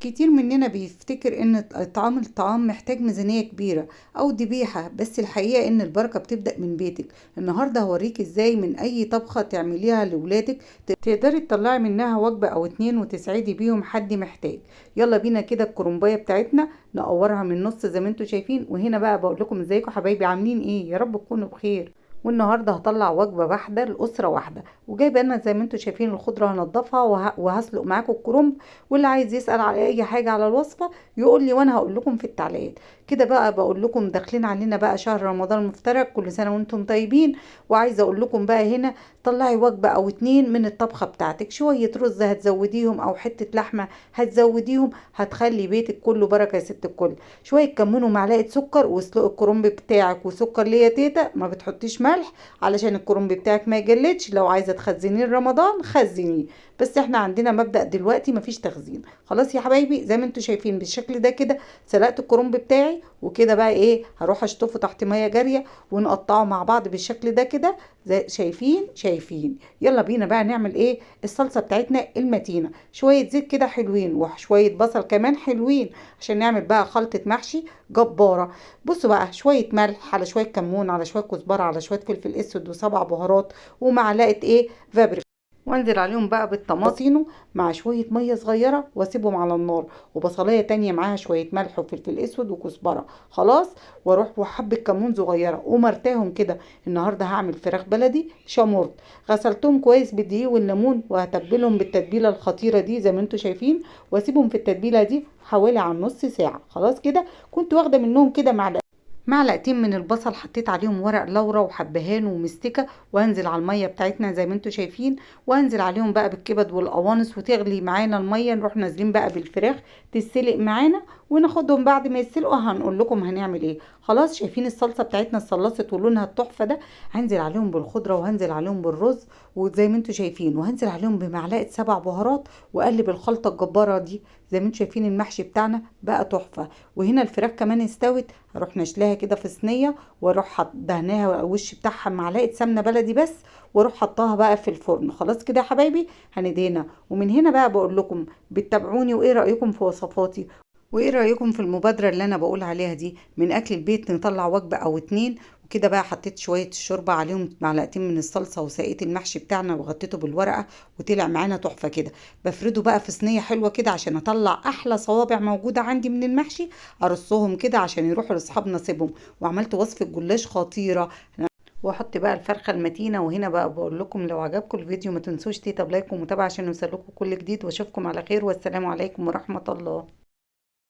كتير مننا بيفتكر ان الطعام محتاج ميزانية كبيرة او ذبيحة، بس الحقيقة ان البركة بتبدأ من بيتك. النهاردة هوريك ازاي من اي طبخة تعمليها لولادك تقدري تطلعي منها وجبة او اتنين وتسعدي بيهم حد محتاج. يلا بينا كده الكرنباية بتاعتنا نقورها من النص زي ما انتوا شايفين. وهنا بقى بقول لكم ازيكم حبايبي، عاملين ايه؟ يا رب تكونوا بخير. والنهارده هطلع وجبه واحده لاسره واحده، وجايبه انا زي ما انتم شايفين الخضره هنضفها وهسلق معاكم الكرنب. واللي عايز يسال على اي حاجه على الوصفه يقول لي وانا هقول لكم في التعليقات. كده بقى بقول لكم داخلين علينا بقى شهر رمضان المفترج، كل سنه وانتم طيبين. وعايزه اقول لكم بقى هنا طلعي وجبه او اتنين من الطبخه بتاعتك، شويه رز هتزوديهم او حته لحمه هتزوديهم، هتخلي بيتك كله بركه يا ست الكل. شويه كمون ومعلقه سكر واسلقي الكرنب بتاعك. وسكر ليه يا تيتا؟ ما بتحطيش ملح علشان الكرنب بتاعك ما يجلدش. لو عايزه تخزنيه رمضان خزنيه، بس احنا عندنا مبدأ دلوقتي مفيش تخزين. خلاص يا حبايبي، زي ما انتوا شايفين بالشكل ده كده سلقت الكرنب بتاعي. وكده بقى ايه، هروح اشطفه تحت ميه جاريه ونقطعه مع بعض بالشكل ده كده زي شايفين. يلا بينا بقى نعمل ايه الصلصه بتاعتنا المتينه. شويه زيت كده حلوين وشويه بصل كمان حلوين عشان نعمل بقى خلطه محشي جباره. بصوا بقى، شويه ملح على شويه كمون على شويه كزبره على شويه فلفل اسود وسبع بهارات ومعلقه ايه فابريكا، وانزل عليهم بقى بالطماطينو مع شوية مية صغيرة واسيبهم على النار. وبصلاية تانية معاها شوية ملح وفلفل اسود وكزبرة. خلاص. واروح وحبة كمون صغيرة ومرتاهم كده. النهاردة هعمل فراخ بلدي شامورت، غسلتهم كويس بالدقيق والليمون وهتبلهم بالتتبيلة الخطيرة دي زي ما انتوا شايفين، واسيبهم في التتبيلة دي حوالي عن نص ساعة. خلاص كده كنت واخدة منهم كده معلقتين من البصل، حطيت عليهم ورق لورا وحبهان ومستكه، وهنزل على الميه بتاعتنا زي ما انتوا شايفين. وهنزل عليهم بقى بالكبد والقوانص وتغلي معانا الميه، نروح نازلين بقى بالفراخ تتسلق معانا وناخدهم. بعد ما يتسلقوا هنقول لكم هنعمل ايه. خلاص شايفين الصلصه بتاعتنا اتصلصت ولونها التحفه ده. هنزل عليهم بالخضره وهنزل عليهم بالرز وزي ما انتوا شايفين، وهنزل عليهم بمعلقه سبع بهارات واقلب الخلطه الجباره دي. زي ما انتوا شايفين المحشي بتاعنا بقى تحفه. وهنا الفراخ كمان استوت، هروح نشلاها كده في صينيه واروح دهناها الوش بتاعها معلقه سمنه بلدي بس، واروح حطاها بقى في الفرن. خلاص كده يا حبايبي هندهنها. ومن هنا بقى بقول لكم بتتابعوني، وايه رايكم في وصفاتي، وايه رايكم في المبادره اللي انا بقول عليها دي من اكل البيت نطلع وجبه او اتنين. وكده بقى حطيت شويه الشوربه عليهم معلقتين من الصلصه وسقيت المحشي بتاعنا وغطيته بالورقه وطلع معانا تحفه كده. بفرده بقى في صينيه حلوه كده عشان اطلع احلى صوابع موجوده عندي من المحشي، ارصهم كده عشان يروحوا لاصحاب نصيبهم. وعملت وصفه جلاش خطيره. واحط بقى الفرخه المتينه. وهنا بقى بقول لكم لو عجبكم الفيديو ما تنسوش تيتا بلايك ومتابعه عشان يوصلكم كل جديد. واشوفكم على خير، والسلام عليكم ورحمه الله.